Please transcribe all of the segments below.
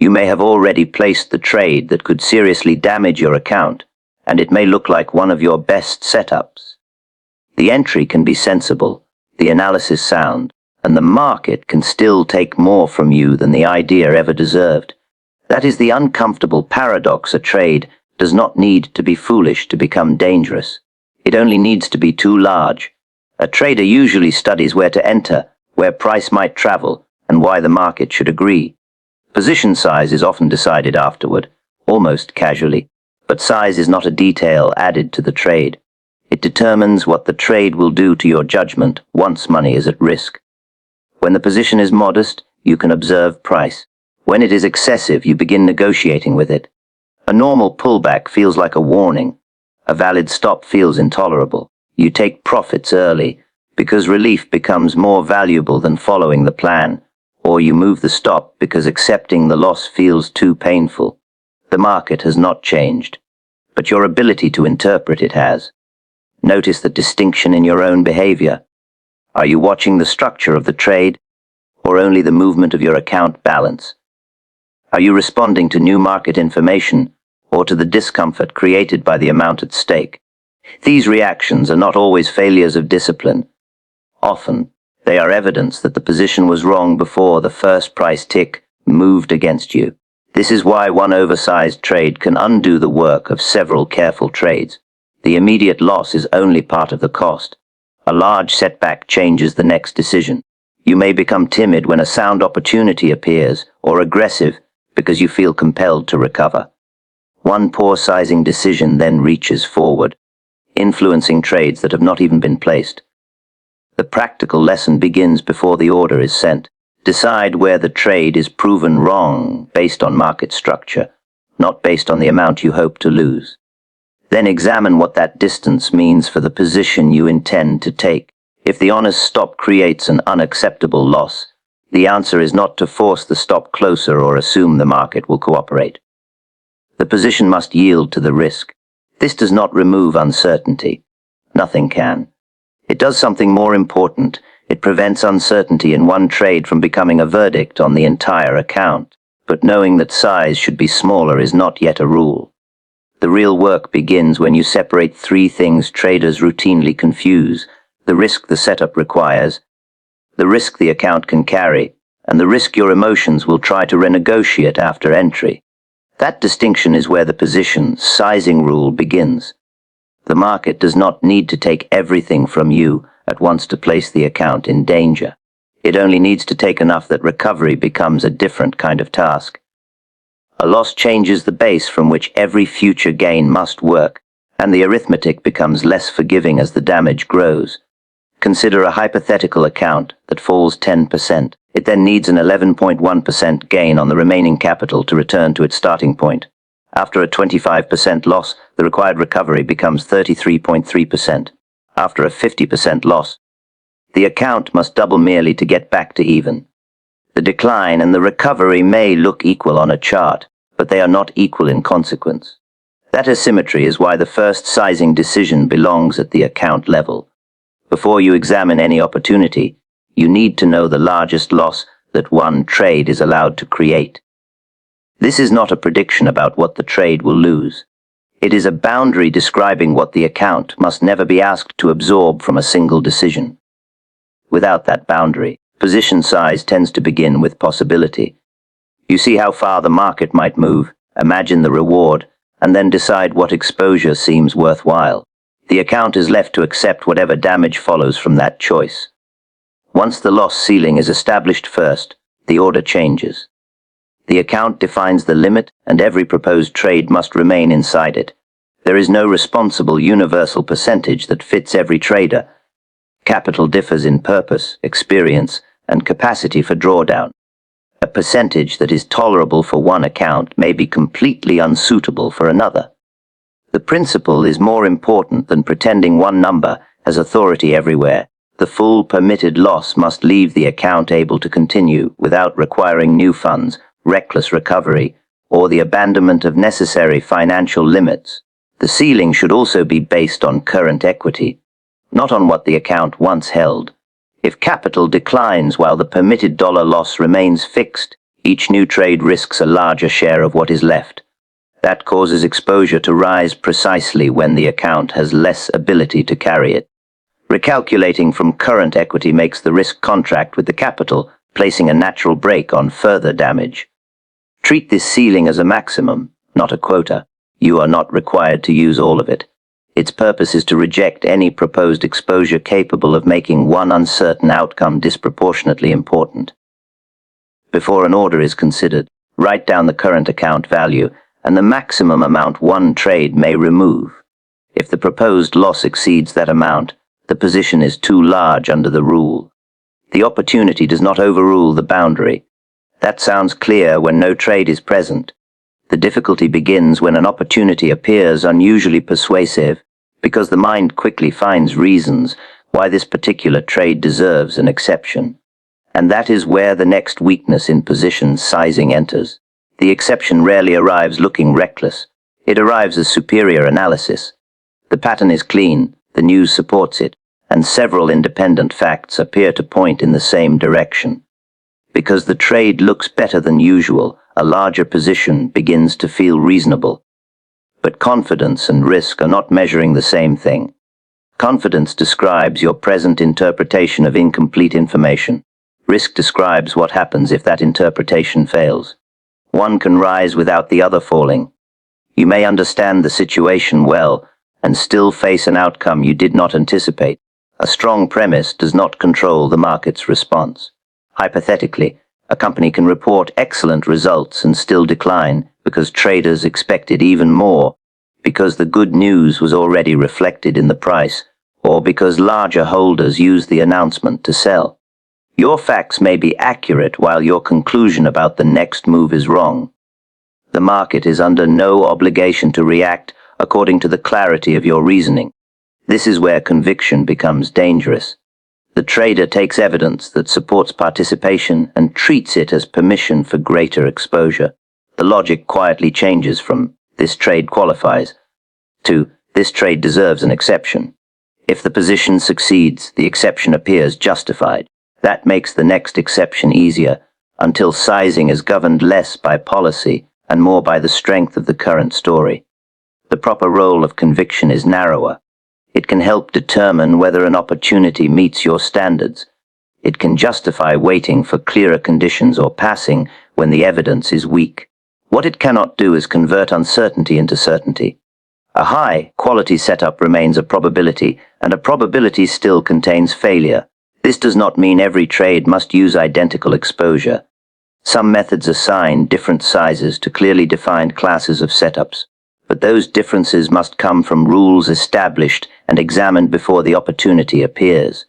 You may have already placed the trade that could seriously damage your account, and it may look like one of your best setups. The entry can be sensible, the analysis sound, and the market can still take more from you than the idea ever deserved. That is the uncomfortable paradox. A trade does not need to be foolish to become dangerous. It only needs to be too large. A trader usually studies where to enter, where price might travel, and why the market should agree. Position size is often decided afterward, almost casually, but size is not a detail added to the trade. It determines what the trade will do to your judgment once money is at risk. When the position is modest, you can observe price. When it is excessive, you begin negotiating with it. A normal pullback feels like a warning. A valid stop feels intolerable. You take profits early, because relief becomes more valuable than following the plan, or you move the stop because accepting the loss feels too painful. The market has not changed, but your ability to interpret it has. Notice the distinction in your own behavior. Are you watching the structure of the trade, or only the movement of your account balance? Are you responding to new market information, or to the discomfort created by the amount at stake? These reactions are not always failures of discipline. Often, they are evidence that the position was wrong before the first price tick moved against you. This is why one oversized trade can undo the work of several careful trades. The immediate loss is only part of the cost. A large setback changes the next decision. You may become timid when a sound opportunity appears, or aggressive because you feel compelled to recover. One poor sizing decision then reaches forward, influencing trades that have not even been placed. The practical lesson begins before the order is sent. Decide where the trade is proven wrong based on market structure, not based on the amount you hope to lose. Then examine what that distance means for the position you intend to take. If the honest stop creates an unacceptable loss, the answer is not to force the stop closer or assume the market will cooperate. The position must yield to the risk. This does not remove uncertainty. Nothing can. It does something more important. It prevents uncertainty in one trade from becoming a verdict on the entire account. But knowing that size should be smaller is not yet a rule. The real work begins when you separate three things traders routinely confuse: the risk the setup requires, the risk the account can carry, and the risk your emotions will try to renegotiate after entry. That distinction is where the position sizing rule begins. The market does not need to take everything from you at once to place the account in danger. It only needs to take enough that recovery becomes a different kind of task. A loss changes the base from which every future gain must work, and the arithmetic becomes less forgiving as the damage grows. Consider a hypothetical account that falls 10%. It then needs an 11.1% gain on the remaining capital to return to its starting point. After a 25% loss, the required recovery becomes 33.3%. After a 50% loss, the account must double merely to get back to even. The decline and the recovery may look equal on a chart, but they are not equal in consequence. That asymmetry is why the first sizing decision belongs at the account level. Before you examine any opportunity, you need to know the largest loss that one trade is allowed to create. This is not a prediction about what the trade will lose. It is a boundary describing what the account must never be asked to absorb from a single decision. Without that boundary, position size tends to begin with possibility. You see how far the market might move, imagine the reward, and then decide what exposure seems worthwhile. The account is left to accept whatever damage follows from that choice. Once the loss ceiling is established first, the order changes. The account defines the limit, and every proposed trade must remain inside it. There is no responsible universal percentage that fits every trader. Capital differs in purpose, experience, and capacity for drawdown. A percentage that is tolerable for one account may be completely unsuitable for another. The principle is more important than pretending one number has authority everywhere. The full permitted loss must leave the account able to continue without requiring new funds, reckless recovery, or the abandonment of necessary financial limits. The ceiling should also be based on current equity, not on what the account once held. If capital declines while the permitted dollar loss remains fixed, Each new trade risks a larger share of what is left. That causes exposure to rise precisely when the account has less ability to carry it. Recalculating from current equity makes the risk contract with the capital, placing a natural brake on further damage. Treat this ceiling as a maximum, not a quota. You are not required to use all of it. Its purpose is to reject any proposed exposure capable of making one uncertain outcome disproportionately important. Before an order is considered, write down the current account value and the maximum amount one trade may remove. If the proposed loss exceeds that amount, the position is too large under the rule. The opportunity does not overrule the boundary. That sounds clear when no trade is present. The difficulty begins when an opportunity appears unusually persuasive, because the mind quickly finds reasons why this particular trade deserves an exception. And that is where the next weakness in position sizing enters. The exception rarely arrives looking reckless. It arrives as superior analysis. The pattern is clean, the news supports it, and several independent facts appear to point in the same direction. Because the trade looks better than usual, a larger position begins to feel reasonable. But confidence and risk are not measuring the same thing. Confidence describes your present interpretation of incomplete information. Risk describes what happens if that interpretation fails. One can rise without the other falling. You may understand the situation well and still face an outcome you did not anticipate. A strong premise does not control the market's response. Hypothetically, a company can report excellent results and still decline because traders expected even more, because the good news was already reflected in the price, or because larger holders used the announcement to sell. Your facts may be accurate while your conclusion about the next move is wrong. The market is under no obligation to react according to the clarity of your reasoning. This is where conviction becomes dangerous. The trader takes evidence that supports participation and treats it as permission for greater exposure. The logic quietly changes from "this trade qualifies" to "this trade deserves an exception." If the position succeeds, the exception appears justified. That makes the next exception easier, until sizing is governed less by policy and more by the strength of the current story. The proper role of conviction is narrower. It can help determine whether an opportunity meets your standards. It can justify waiting for clearer conditions or passing when the evidence is weak. What it cannot do is convert uncertainty into certainty. A high-quality setup remains a probability, and a probability still contains failure. This does not mean every trade must use identical exposure. Some methods assign different sizes to clearly defined classes of setups, but those differences must come from rules established and examined before the opportunity appears.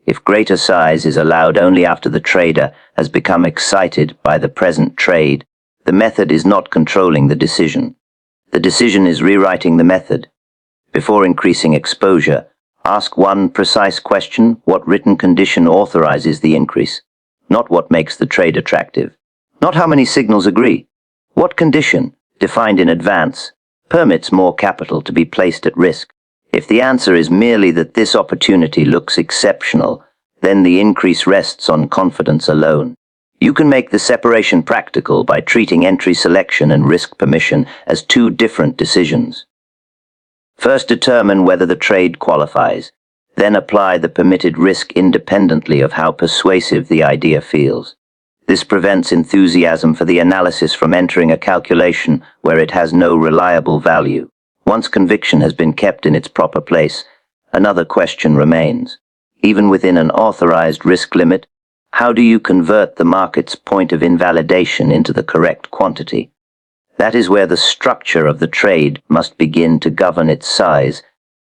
If greater size is allowed only after the trader has become excited by the present trade, the method is not controlling the decision. The decision is rewriting the method. Before increasing exposure, ask one precise question: what written condition authorizes the increase? Not what makes the trade attractive. Not how many signals agree. What condition, defined in advance, permits more capital to be placed at risk? If the answer is merely that this opportunity looks exceptional, then the increase rests on confidence alone. You can make the separation practical by treating entry selection and risk permission as two different decisions. First, determine whether the trade qualifies. Then apply the permitted risk independently of how persuasive the idea feels. This prevents enthusiasm for the analysis from entering a calculation where it has no reliable value. Once conviction has been kept in its proper place, another question remains. Even within an authorized risk limit, how do you convert the market's point of invalidation into the correct quantity? That is where the structure of the trade must begin to govern its size.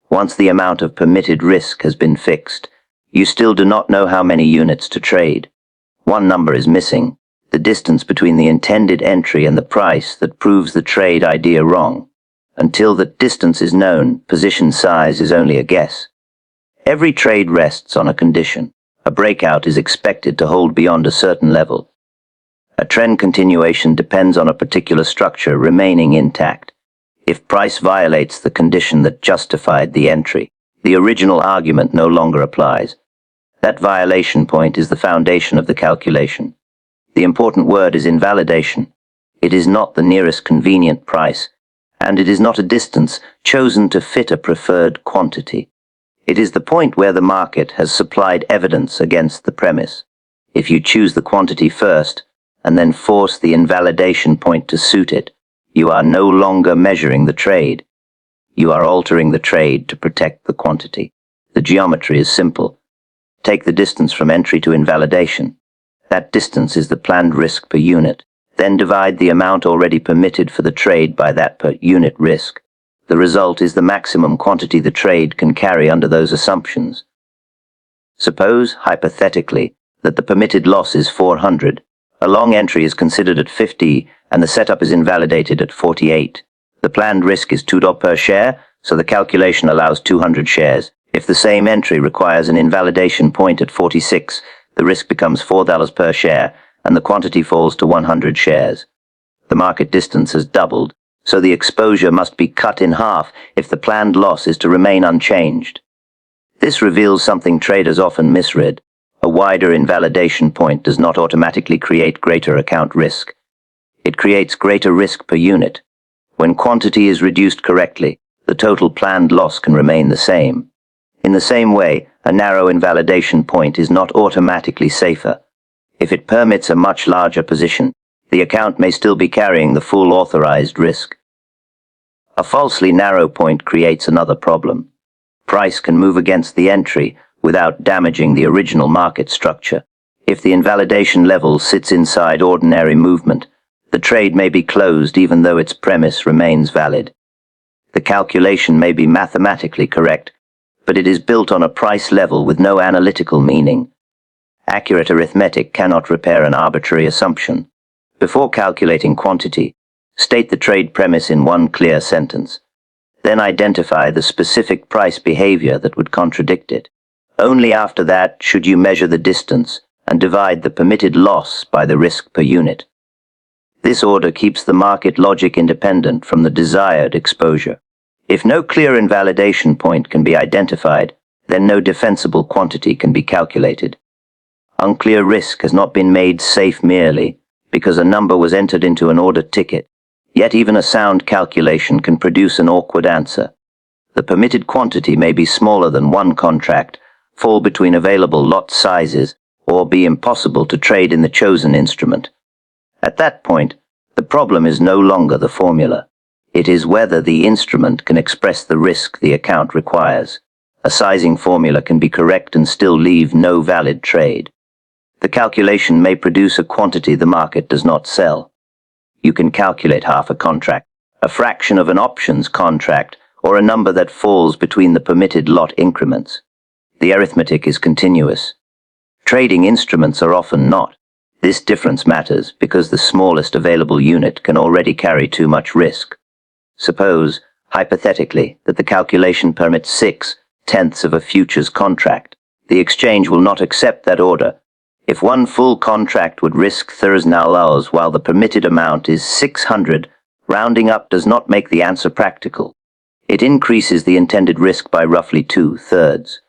Once the amount of permitted risk has been fixed, you still do not know how many units to trade. One number is missing: the distance between the intended entry and the price that proves the trade idea wrong. Until that distance is known, position size is only a guess. Every trade rests on a condition. A breakout is expected to hold beyond a certain level. A trend continuation depends on a particular structure remaining intact. If price violates the condition that justified the entry, the original argument no longer applies. That violation point is the foundation of the calculation. The important word is invalidation. It is not the nearest convenient price, and it is not a distance chosen to fit a preferred quantity. It is the point where the market has supplied evidence against the premise. If you choose the quantity first, and then force the invalidation point to suit it, you are no longer measuring the trade. You are altering the trade to protect the quantity. The geometry is simple. Take the distance from entry to invalidation. That distance is the planned risk per unit. Then divide the amount already permitted for the trade by that per unit risk. The result is the maximum quantity the trade can carry under those assumptions. Suppose, hypothetically, that the permitted loss is 400. A long entry is considered at 50 and the setup is invalidated at 48. The planned risk is $2 per share, so the calculation allows 200 shares. If the same entry requires an invalidation point at 46, the risk becomes $4 per share and the quantity falls to 100 shares. The market distance has doubled, so the exposure must be cut in half if the planned loss is to remain unchanged. This reveals something traders often misread. A wider invalidation point does not automatically create greater account risk. It creates greater risk per unit. When quantity is reduced correctly, the total planned loss can remain the same. In the same way, a narrow invalidation point is not automatically safer. If it permits a much larger position, the account may still be carrying the full authorized risk. A falsely narrow point creates another problem. Price can move against the entry without damaging the original market structure. If the invalidation level sits inside ordinary movement, the trade may be closed even though its premise remains valid. The calculation may be mathematically correct, but it is built on a price level with no analytical meaning. Accurate arithmetic cannot repair an arbitrary assumption. Before calculating quantity, state the trade premise in one clear sentence. Then identify the specific price behavior that would contradict it. Only after that should you measure the distance and divide the permitted loss by the risk per unit. This order keeps the market logic independent from the desired exposure. If no clear invalidation point can be identified, then no defensible quantity can be calculated. Unclear risk has not been made safe merely because a number was entered into an order ticket. Yet even a sound calculation can produce an awkward answer. The permitted quantity may be smaller than one contract, fall between available lot sizes, or be impossible to trade in the chosen instrument. At that point, the problem is no longer the formula. It is whether the instrument can express the risk the account requires. A sizing formula can be correct and still leave no valid trade. The calculation may produce a quantity the market does not sell. You can calculate half a contract, a fraction of an options contract, or a number that falls between the permitted lot increments. The arithmetic is continuous. Trading instruments are often not. This difference matters because the smallest available unit can already carry too much risk. Suppose, hypothetically, that the calculation permits 6/10 of a futures contract. The exchange will not accept that order. If one full contract would risk $3 while the permitted amount is 600, rounding up does not make the answer practical. It increases the intended risk by roughly 2/3.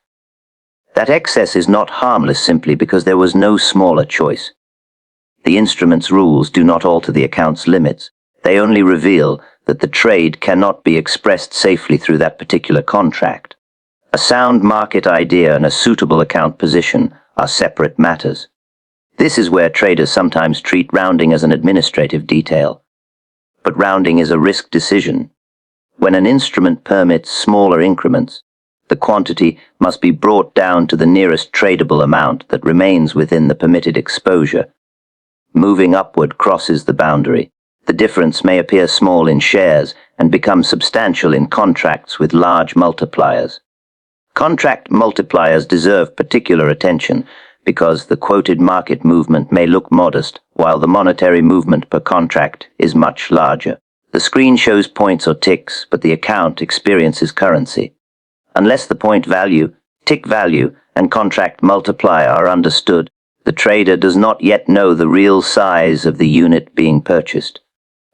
That excess is not harmless simply because there was no smaller choice. The instrument's rules do not alter the account's limits. They only reveal that the trade cannot be expressed safely through that particular contract. A sound market idea and a suitable account position are separate matters. This is where traders sometimes treat rounding as an administrative detail. But rounding is a risk decision. When an instrument permits smaller increments, the quantity must be brought down to the nearest tradable amount that remains within the permitted exposure. Moving upward crosses the boundary. The difference may appear small in shares and become substantial in contracts with large multipliers. Contract multipliers deserve particular attention because the quoted market movement may look modest while the monetary movement per contract is much larger. The screen shows points or ticks, but the account experiences currency. Unless the point value, tick value, and contract multiplier are understood, the trader does not yet know the real size of the unit being purchased.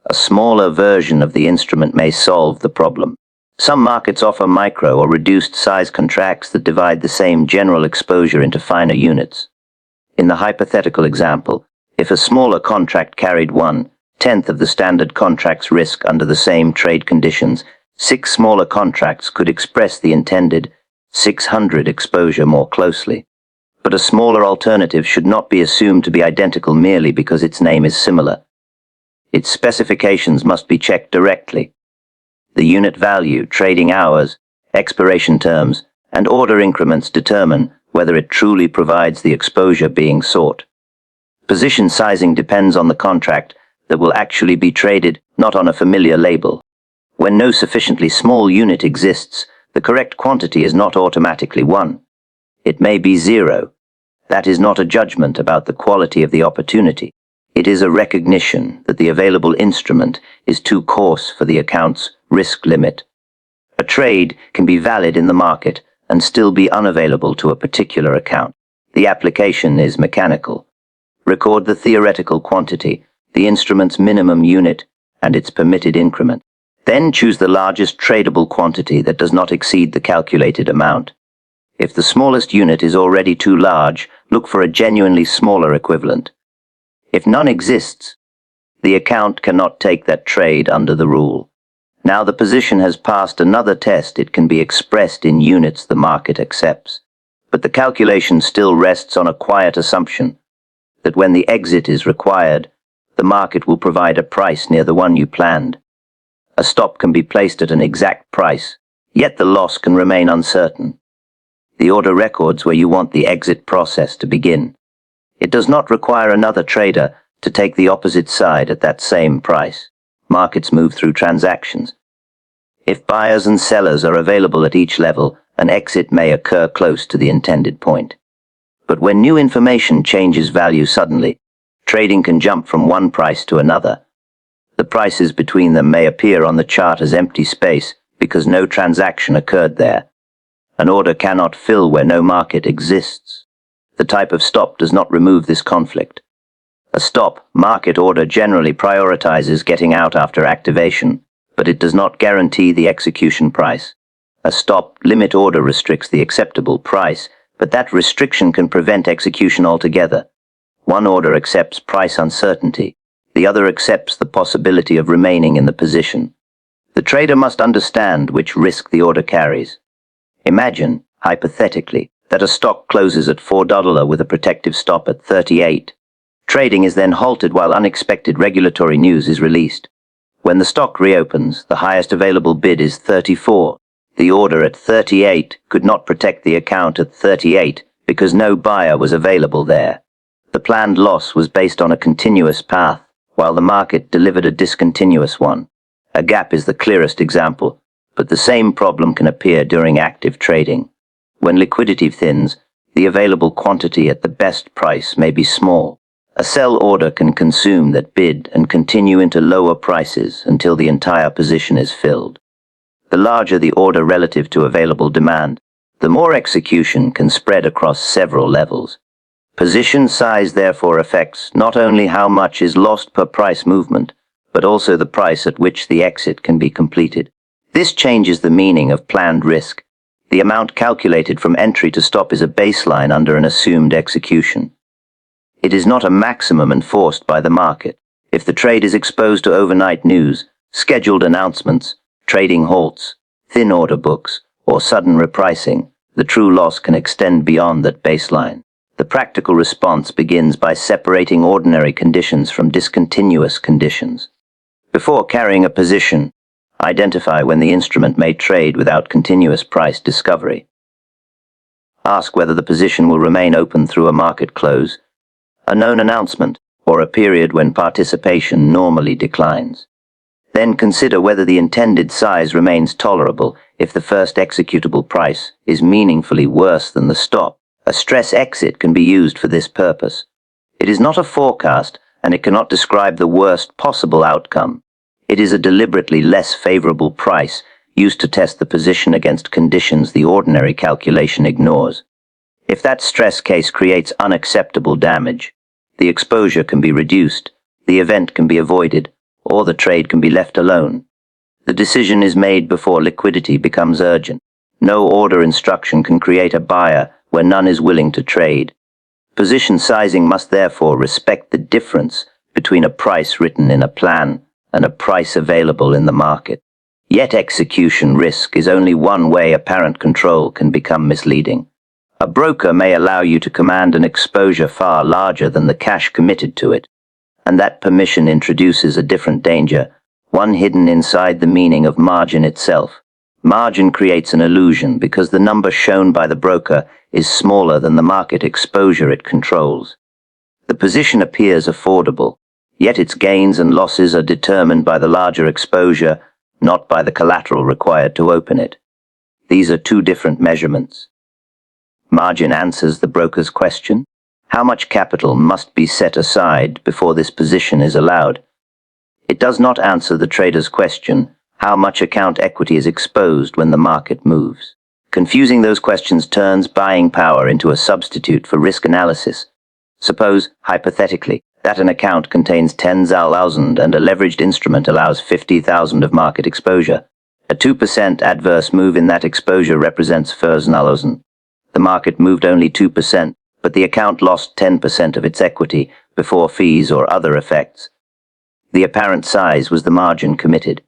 A smaller version of the instrument may solve the problem. Some markets offer micro or reduced size contracts that divide the same general exposure into finer units. In the hypothetical example, If a smaller contract carried 1/10 of the standard contract's risk under the same trade conditions, 6 smaller contracts could express the intended 600 exposure more closely. But a smaller alternative should not be assumed to be identical merely because its name is similar. Its specifications must be checked directly. The unit value, trading hours, expiration terms, and order increments determine whether it truly provides the exposure being sought. Position sizing depends on the contract that will actually be traded, not on a familiar label. When no sufficiently small unit exists, the correct quantity is not automatically 1. It may be 0. That is not a judgment about the quality of the opportunity. It is a recognition that the available instrument is too coarse for the account's risk limit. A trade can be valid in the market and still be unavailable to a particular account. The application is mechanical. Record the theoretical quantity, the instrument's minimum unit, and its permitted increment. Then choose the largest tradable quantity that does not exceed the calculated amount. If the smallest unit is already too large, look for a genuinely smaller equivalent. If none exists, the account cannot take that trade under the rule. Now the position has passed another test. It can be expressed in units the market accepts. But the calculation still rests on a quiet assumption that when the exit is required, the market will provide a price near the one you planned. A stop can be placed at an exact price, yet the loss can remain uncertain. The order records where you want the exit process to begin. It does not require another trader to take the opposite side at that same price. Markets move through transactions. If buyers and sellers are available at each level, an exit may occur close to the intended point. But when new information changes value suddenly, trading can jump from one price to another. The prices between them may appear on the chart as empty space because no transaction occurred there. An order cannot fill where no market exists. The type of stop does not remove this conflict. A stop market order generally prioritizes getting out after activation, but it does not guarantee the execution price. A stop limit order restricts the acceptable price, but that restriction can prevent execution altogether. One order accepts price uncertainty, the other accepts the possibility of remaining in the position. The trader must understand which risk the order carries. Imagine, hypothetically, that a stock closes at $4 with a protective stop at 38. Trading is then halted while unexpected regulatory news is released. When the stock reopens, the highest available bid is 34. The order at 38 could not protect the account at 38 because no buyer was available there. The planned loss was based on a continuous path, while the market delivered a discontinuous one. A gap is the clearest example, but the same problem can appear during active trading. When liquidity thins, the available quantity at the best price may be small. A sell order can consume that bid and continue into lower prices until the entire position is filled. The larger the order relative to available demand, the more execution can spread across several levels. Position size therefore affects not only how much is lost per price movement, but also the price at which the exit can be completed. This changes the meaning of planned risk. The amount calculated from entry to stop is a baseline under an assumed execution. It is not a maximum enforced by the market. If the trade is exposed to overnight news, scheduled announcements, trading halts, thin order books, or sudden repricing, the true loss can extend beyond that baseline. The practical response begins by separating ordinary conditions from discontinuous conditions. Before carrying a position, identify when the instrument may trade without continuous price discovery. Ask whether the position will remain open through a market close, a known announcement, or a period when participation normally declines. Then consider whether the intended size remains tolerable if the first executable price is meaningfully worse than the stop. A stress exit can be used for this purpose. It is not a forecast, and it cannot describe the worst possible outcome. It is a deliberately less favorable price used to test the position against conditions the ordinary calculation ignores. If that stress case creates unacceptable damage, the exposure can be reduced, the event can be avoided, or the trade can be left alone. The decision is made before liquidity becomes urgent. No order instruction can create a buyer where none is willing to trade. Position sizing must therefore respect the difference between a price written in a plan and a price available in the market. Yet execution risk is only one way apparent control can become misleading. A broker may allow you to command an exposure far larger than the cash committed to it, and that permission introduces a different danger, one hidden inside the meaning of margin itself. Margin creates an illusion because the number shown by the broker is smaller than the market exposure it controls. The position appears affordable, yet its gains and losses are determined by the larger exposure, not by the collateral required to open it. These are two different measurements. Margin answers the broker's question: how much capital must be set aside before this position is allowed? It does not answer the trader's question: how much account equity is exposed when the market moves? Confusing those questions turns buying power into a substitute for risk analysis. Suppose, hypothetically, that an account contains 10,000 and a leveraged instrument allows 50,000 of market exposure. A 2% adverse move in that exposure represents 4,000. The market moved only 2%, but the account lost 10% of its equity before fees or other effects. The apparent size was the margin committed.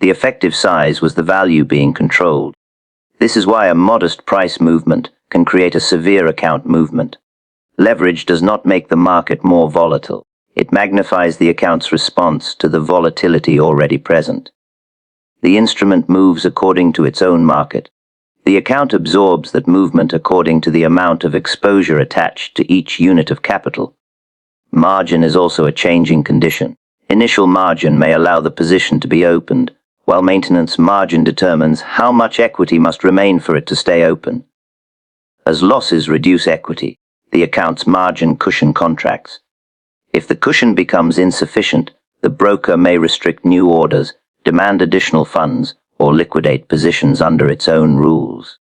The effective size was the value being controlled. This is why a modest price movement can create a severe account movement. Leverage does not make the market more volatile. It magnifies the account's response to the volatility already present. The instrument moves according to its own market. The account absorbs that movement according to the amount of exposure attached to each unit of capital. Margin is also a changing condition. Initial margin may allow the position to be opened, while maintenance margin determines how much equity must remain for it to stay open. As losses reduce equity, the account's margin cushion contracts. If the cushion becomes insufficient, the broker may restrict new orders, demand additional funds, or liquidate positions under its own rules.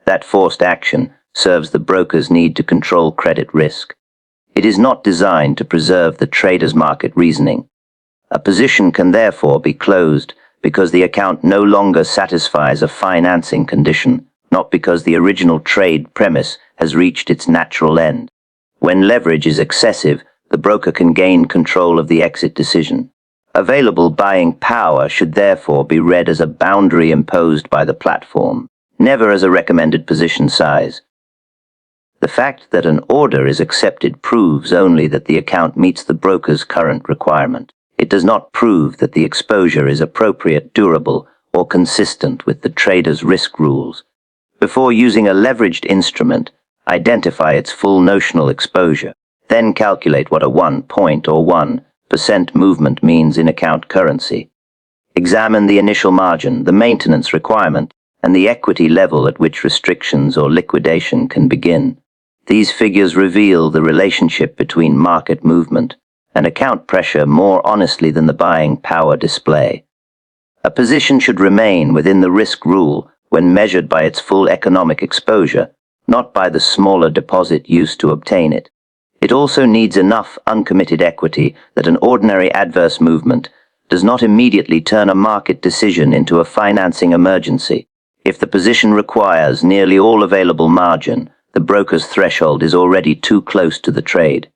That forced action serves the broker's need to control credit risk. It is not designed to preserve the trader's market reasoning. A position can therefore be closed because the account no longer satisfies a financing condition, not because the original trade premise has reached its natural end. When leverage is excessive, the broker can gain control of the exit decision. Available buying power should therefore be read as a boundary imposed by the platform, never as a recommended position size. The fact that an order is accepted proves only that the account meets the broker's current requirement. It does not prove that the exposure is appropriate, durable, or consistent with the trader's risk rules. Before using a leveraged instrument, identify its full notional exposure. Then calculate what a 1 point or 1% movement means in account currency. Examine the initial margin, the maintenance requirement, and the equity level at which restrictions or liquidation can begin. These figures reveal the relationship between market movement and account pressure more honestly than the buying power display. A position should remain within the risk rule when measured by its full economic exposure, not by the smaller deposit used to obtain it. It also needs enough uncommitted equity that an ordinary adverse movement does not immediately turn a market decision into a financing emergency. If the position requires nearly all available margin, the broker's threshold is already too close to the trade.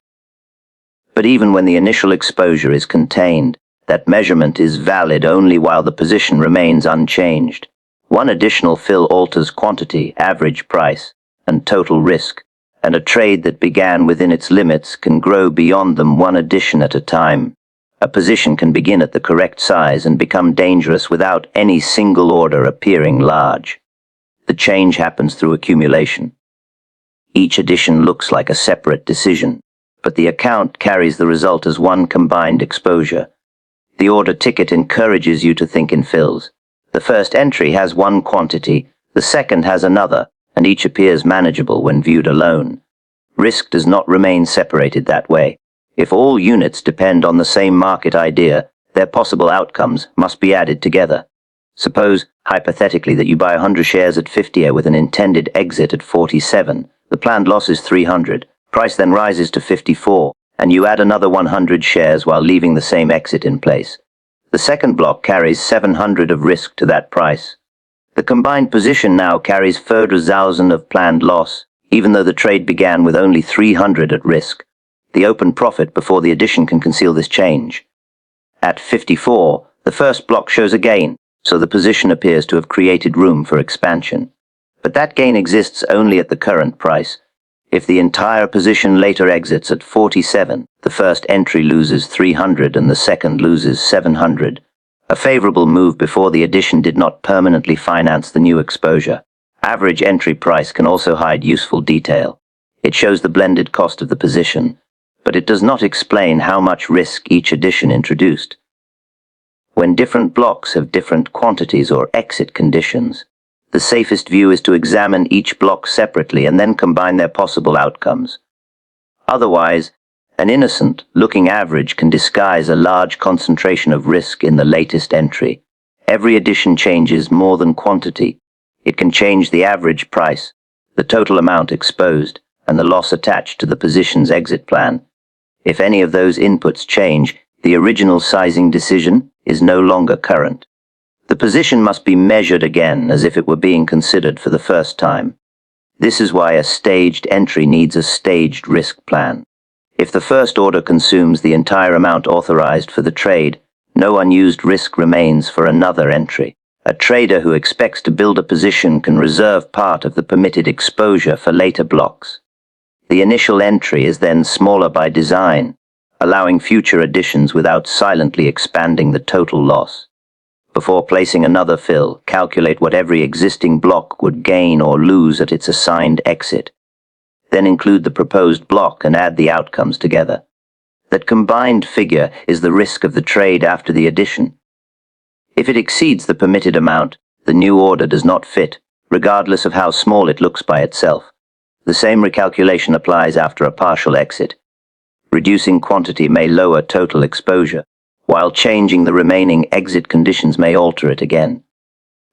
But even when the initial exposure is contained, that measurement is valid only while the position remains unchanged. One additional fill alters quantity, average price, and total risk, and a trade that began within its limits can grow beyond them one addition at a time. A position can begin at the correct size and become dangerous without any single order appearing large. The change happens through accumulation. Each addition looks like a separate decision, but the account carries the result as one combined exposure. The order ticket encourages you to think in fills. The first entry has one quantity, the second has another, and each appears manageable when viewed alone. Risk does not remain separated that way. If all units depend on the same market idea, their possible outcomes must be added together. Suppose, hypothetically, that you buy 100 shares at 50 with an intended exit at 47. The planned loss is 300. Price then rises to 54, and you add another 100 shares while leaving the same exit in place. The second block carries 700 of risk to that price. The combined position now carries 4,000 of planned loss, Even though the trade began with only 300 at risk, the open profit before the addition can conceal this change. At 54, the first block shows a gain, so the position appears to have created room for expansion. But that gain exists only at the current price. If the entire position later exits at 47, the first entry loses 300 and the second loses 700. A favorable move before the addition did not permanently finance the new exposure. Average entry price can also hide useful detail. It shows the blended cost of the position, but it does not explain how much risk each addition introduced. When different blocks have different quantities or exit conditions, the safest view is to examine each block separately and then combine their possible outcomes. Otherwise, an innocent-looking average can disguise a large concentration of risk in the latest entry. Every addition changes more than quantity. It can change the average price, the total amount exposed, and the loss attached to the position's exit plan. If any of those inputs change, the original sizing decision is no longer current. The position must be measured again as if it were being considered for the first time. This is why a staged entry needs a staged risk plan. If the first order consumes the entire amount authorized for the trade, no unused risk remains for another entry. A trader who expects to build a position can reserve part of the permitted exposure for later blocks. The initial entry is then smaller by design, allowing future additions without silently expanding the total loss. Before placing another fill, calculate what every existing block would gain or lose at its assigned exit. Then include the proposed block and add the outcomes together. That combined figure is the risk of the trade after the addition. If it exceeds the permitted amount, the new order does not fit, regardless of how small it looks by itself. The same recalculation applies after a partial exit. Reducing quantity may lower total exposure, while changing the remaining exit conditions may alter it again.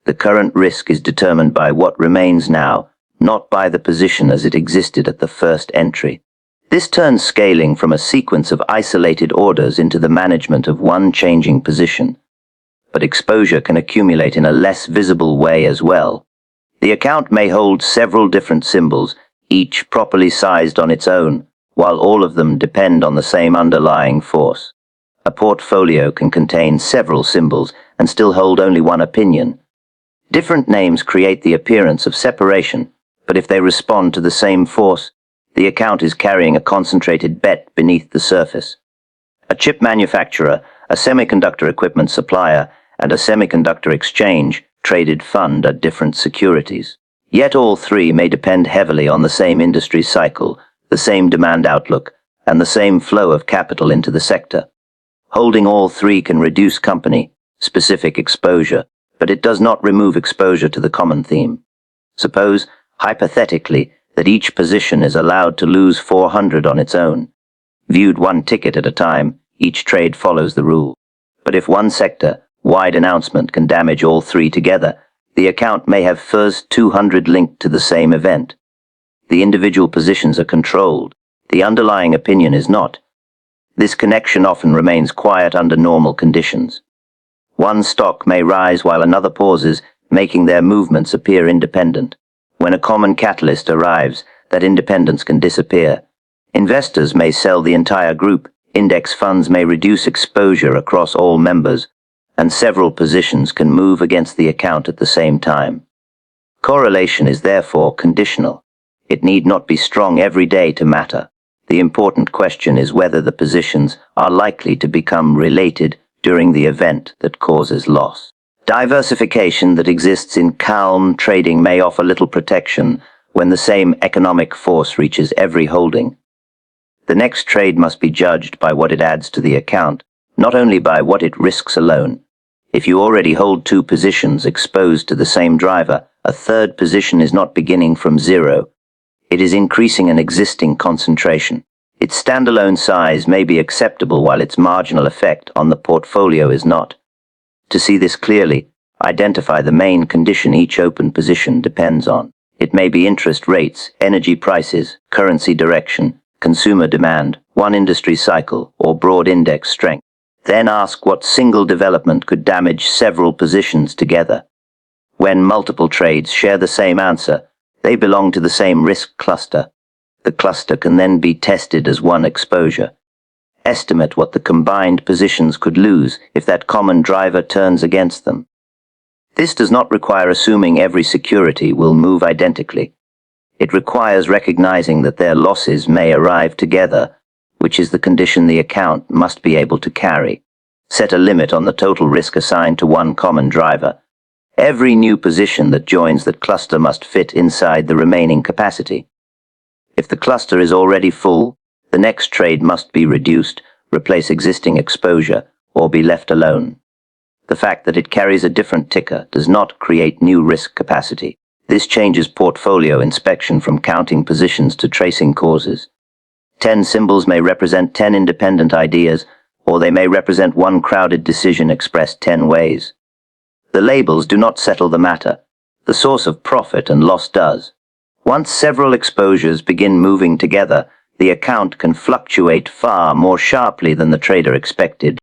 The current risk is determined by what remains now, not by the position as it existed at the first entry. This turns scaling from a sequence of isolated orders into the management of one changing position. But exposure can accumulate in a less visible way as well. The account may hold several different symbols, each properly sized on its own, while all of them depend on the same underlying force. A portfolio can contain several symbols and still hold only one opinion. Different names create the appearance of separation, but if they respond to the same force, the account is carrying a concentrated bet beneath the surface. A chip manufacturer, a semiconductor equipment supplier, and a semiconductor exchange traded fund are different securities. Yet all three may depend heavily on the same industry cycle, the same demand outlook, and the same flow of capital into the sector. Holding all three can reduce company-specific exposure, but it does not remove exposure to the common theme. Suppose, hypothetically, that each position is allowed to lose 400 on its own. Viewed one ticket at a time, each trade follows the rule. But if one sector-wide announcement can damage all three together, the account may have first 200 linked to the same event. The individual positions are controlled. The underlying opinion is not. This connection often remains quiet under normal conditions. One stock may rise while another pauses, making their movements appear independent. When a common catalyst arrives, that independence can disappear. Investors may sell the entire group, index funds may reduce exposure across all members, and several positions can move against the account at the same time. Correlation is therefore conditional. It need not be strong every day to matter. The important question is whether the positions are likely to become related during the event that causes loss. Diversification that exists in calm trading may offer little protection when the same economic force reaches every holding. The next trade must be judged by what it adds to the account, not only by what it risks alone. If you already hold two positions exposed to the same driver, a third position is not beginning from zero. It is increasing an existing concentration. Its standalone size may be acceptable while its marginal effect on the portfolio is not. To see this clearly, identify the main condition each open position depends on. It may be interest rates, energy prices, currency direction, consumer demand, one industry cycle, or broad index strength. Then ask what single development could damage several positions together. When multiple trades share the same answer, They belong to the same risk cluster. The cluster can then be tested as one exposure. Estimate what the combined positions could lose if that common driver turns against them. This does not require assuming every security will move identically. It requires recognizing that their losses may arrive together, which is the condition the account must be able to carry. Set a limit on the total risk assigned to one common driver. Every new position that joins that cluster must fit inside the remaining capacity. If the cluster is already full, the next trade must be reduced, replace existing exposure, or be left alone. The fact that it carries a different ticker does not create new risk capacity. This changes portfolio inspection from counting positions to tracing causes. 10 symbols may represent 10 independent ideas, or they may represent one crowded decision expressed 10 ways. The labels do not settle the matter. The source of profit and loss does. Once several exposures begin moving together, the account can fluctuate far more sharply than the trader expected.